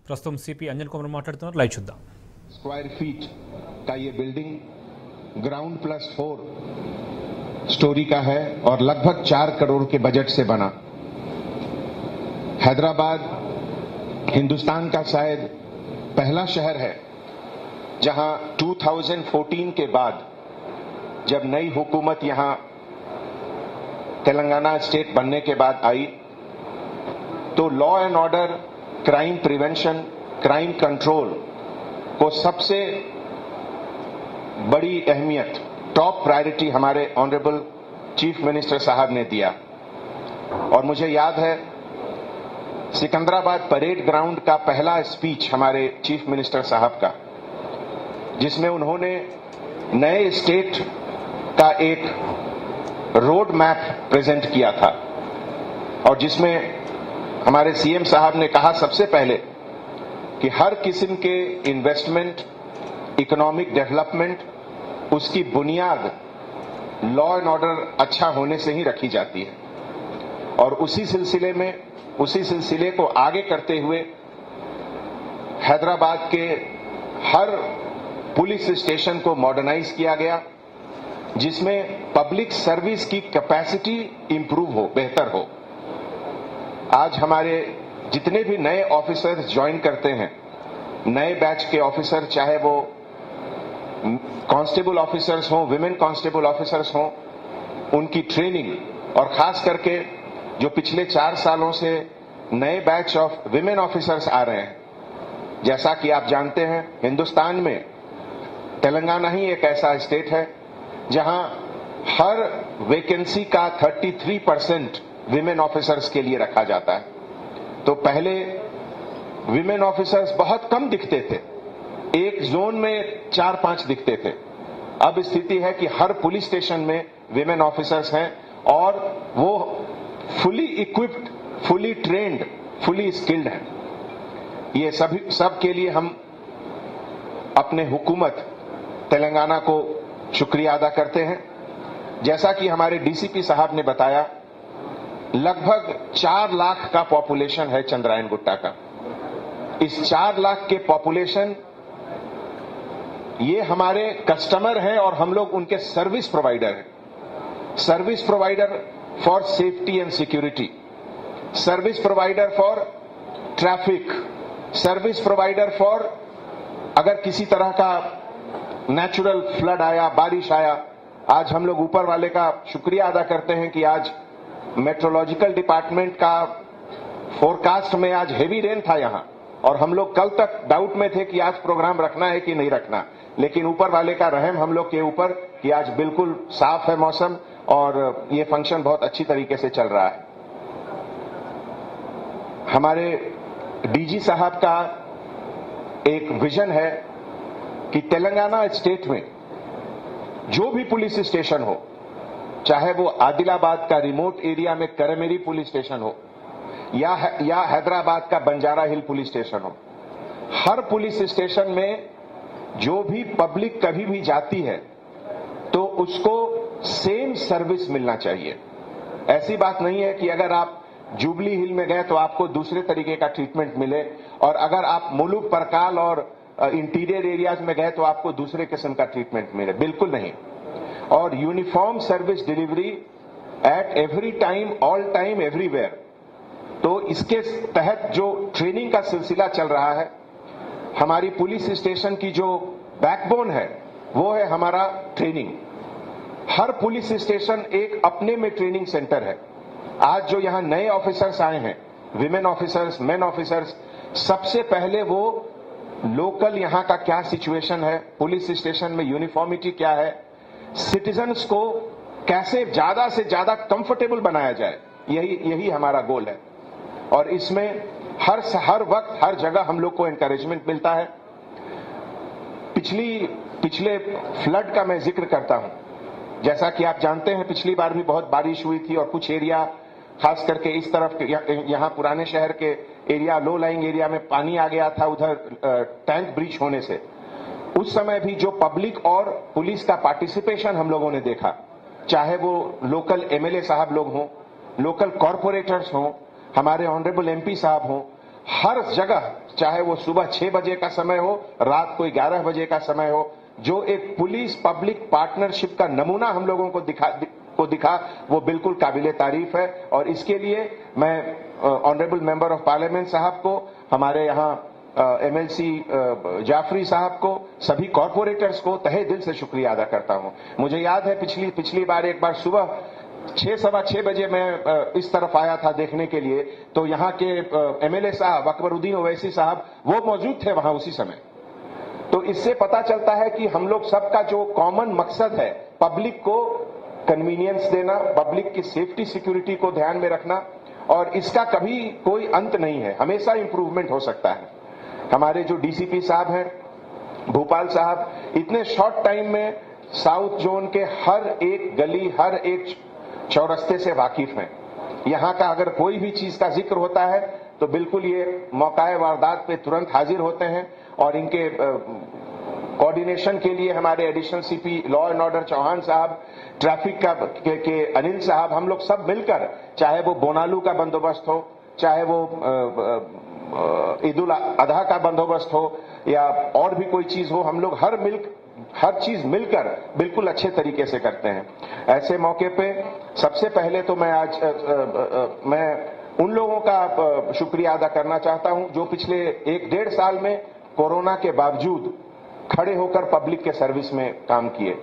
ప్రస్తుతం సిపి అంజన్ కుమార్ మాట్లాడుతున్నారు. లైవ్ చూద్దాం. स्क्वायर फीट का ये बिल्डिंग ग्राउंड प्लस 4 स्टोरी का है और लगभग 4 करोड़ के बजट से बना. हैदराबाद हिंदुस्तान का शायद पहला शहर है जहां 2014 के बाद जब नई हुकूमत यहां तेलंगाना स्टेट बनने के बाद आई तो law and order, crime prevention, crime control को सबसे बड़ी अहमियत, टॉप प्रायोरिटी हमारे ऑनरेबल चीफ मिनिस्टर साहब ने दिया. और मुझे याद है सिकंदराबाद परेड ग्राउंड का पहला स्पीच हमारे चीफ मिनिस्टर साहब का, जिसमें उन्होंने नए स्टेट का एक रोड मैप प्रेजेंट किया था और जिसमें हमारे सीएम साहब ने कहा सबसे पहले कि हर किस्म के इन्वेस्टमेंट, इकोनॉमिक डेवलपमेंट, उसकी बुनियाद लॉ एंड ऑर्डर अच्छा होने से ही रखी जाती है. और उसी सिलसिले को आगे करते हुए हैदराबाद के हर पुलिस स्टेशन को मॉडर्नाइज किया गया, जिसमें पब्लिक सर्विस की कैपेसिटी इंप्रूव हो, बेहतर हो. आज हमारे जितने भी नए ऑफिसर्स ज्वाइन करते हैं, नए बैच के ऑफिसर, चाहे वो कांस्टेबल ऑफिसर्स हों, विमेन कांस्टेबल ऑफिसर्स हों, उनकी ट्रेनिंग और खास करके जो पिछले 4 सालों से नए बैच ऑफ विमेन ऑफिसर्स आ रहे हैं. जैसा कि आप जानते हैं हिंदुस्तान में तेलंगाना ही एक ऐसा स्टेट है जहां हर वैकेंसी का 33% विमेन ऑफिसर्स के लिए रखा जाता है. तो पहले विमेन ऑफिसर्स बहुत कम दिखते थे, एक जोन में 4-5 दिखते थे. अब स्थिति है कि हर पुलिस स्टेशन में विमेन ऑफिसर्स हैं और वो fully equipped, fully trained, fully skilled हैं. ये सब के लिए हम अपने हुकूमत तेलंगाना को शुक्रिया अदा करते हैं. जैसा कि हमारे डीसीपी साहब ने बताया, लगभग 4 लाख का पॉपुलेशन है चंद्रायन गुट्टा का. इस 4 लाख के पॉपुलेशन ये हमारे कस्टमर हैं और हम लोग उनके सर्विस प्रोवाइडर हैं. Service provider for safety and security, service provider for traffic, service provider for अगर किसी तरह का नेचुरल फ्लड आया, बारिश आया. आज हम लोग ऊपर वाले का शुक्रिया अदा करते हैं कि आज मेट्रोलॉजिकल डिपार्टमेंट का फोरकास्ट में आज हेवी रेन था यहां और हम लोग कल तक डाउट में थे कि आज प्रोग्राम रखना है कि नहीं रखना, लेकिन ऊपर वाले का रहम हम लोग के ऊपर कि आज बिल्कुल साफ है मौसम और ये फंक्शन बहुत अच्छी तरीके से चल रहा है. हमारे डीजी साहब का एक विजन है कि तेलंगाना स्टेट में जो भी पुलिस स्टेशन हो, चाहे वो आदिलाबाद का रिमोट एरिया में करमेरी पुलिस स्टेशन हो या हैदराबाद का बंजारा हिल पुलिस स्टेशन हो, हर पुलिस स्टेशन में जो भी पब्लिक कभी भी जाती है तो उसको सेम सर्विस मिलना चाहिए. ऐसी बात नहीं है कि अगर आप जुबली हिल में गए तो आपको दूसरे तरीके का ट्रीटमेंट मिले और अगर आप मुलुक परकाल और इंटीरियर एरियाज में गए तो आपको दूसरे किस्म का ट्रीटमेंट मिले. बिल्कुल नहीं. और uniform service delivery at every time, all time, everywhere. तो इसके तहत जो ट्रेनिंग का सिलसिला चल रहा है, हमारी पुलिस स्टेशन की जो बैकबोन है वो है हमारा ट्रेनिंग. हर पुलिस स्टेशन एक अपने में ट्रेनिंग सेंटर है. आज जो यहां नए ऑफिसर्स आए हैं, विमेन ऑफिसर्स, मेन ऑफिसर्स, सबसे पहले वो लोकल यहां का क्या सिचुएशन है, पुलिस स्टेशन में यूनिफॉर्मिटी क्या है, सिटीजन्स को कैसे ज्यादा से ज्यादा कंफर्टेबल बनाया जाए, यही हमारा गोल है. और इसमें हर वक्त हर जगह हम लोग को एनकरेजमेंट मिलता है. पिछले फ्लड का मैं जिक्र करता हूं. जैसा कि आप जानते हैं पिछली बार भी बहुत बारिश हुई थी और कुछ एरिया खास करके इस तरफ यहां पुराने शहर के एरिया, लो लाइंग एरिया में पानी आ गया था उधर टैंक ब्रीच होने से. उस समय भी जो पब्लिक और पुलिस का पार्टिसिपेशन हम लोगों ने देखा, चाहे वो लोकल एमएलए साहब लोग हों, लोकल कॉरपोरेटर्स हों, हमारे ऑनरेबल एमपी साहब हों, हर जगह, चाहे वो सुबह 6 बजे का समय हो, रात को 11 बजे का समय हो, जो एक पुलिस पब्लिक पार्टनरशिप का नमूना हम लोगों को दिखा वो बिल्कुल काबिले तारीफ है। और इसके लिए मैं ऑनरेबल मेंबर ऑफ पार्लियामेंट साहब को, हमारे यहाँ एमएलसी जाफरी साहब को, सभी कॉरपोरेटर्स को तहे दिल से शुक्रिया अदा करता हूं। मुझे याद है पिछली बार एक बार सुबह 6-6:15 बजे मैं इस तरफ आया था देखने के लिए, तो यहाँ के एमएलए साहब अकबरुद्दीन ओवैसी साहब वो मौजूद थे वहां उसी समय। तो इससे पता चलता है कि हम लोग सबका जो कॉमन मकसद है, पब्लिक को कन्वीनियंस देना, पब्लिक की सेफ्टी सिक्योरिटी को ध्यान में रखना, और इसका कभी कोई अंत नहीं है, हमेशा इंप्रूवमेंट हो सकता है। हमारे जो डीसीपी साहब हैं भोपाल साहब, इतने शॉर्ट टाइम में साउथ जोन के हर एक गली, हर एक चौरस्ते से वाकिफ हैं। यहां का अगर कोई भी चीज का जिक्र होता है तो बिल्कुल ये मौकाए वारदात पे तुरंत हाजिर होते हैं। और इनके कोऑर्डिनेशन के लिए हमारे additional CP law and order Chauhan साहब, ट्रैफिक के अनिल साहब, हम लोग सब मिलकर, चाहे वो बोनालू का बंदोबस्त हो, चाहे वो ईद उल अजहा का बंदोबस्त हो, या और भी कोई चीज हो, हम लोग हर चीज मिलकर बिल्कुल अच्छे तरीके से करते हैं। ऐसे मौके पे सबसे पहले तो मैं उन लोगों का शुक्रिया अदा करना चाहता हूं जो पिछले 1-1.5 साल में कोरोना के बावजूद खड़े होकर पब्लिक के सर्विस में काम किए।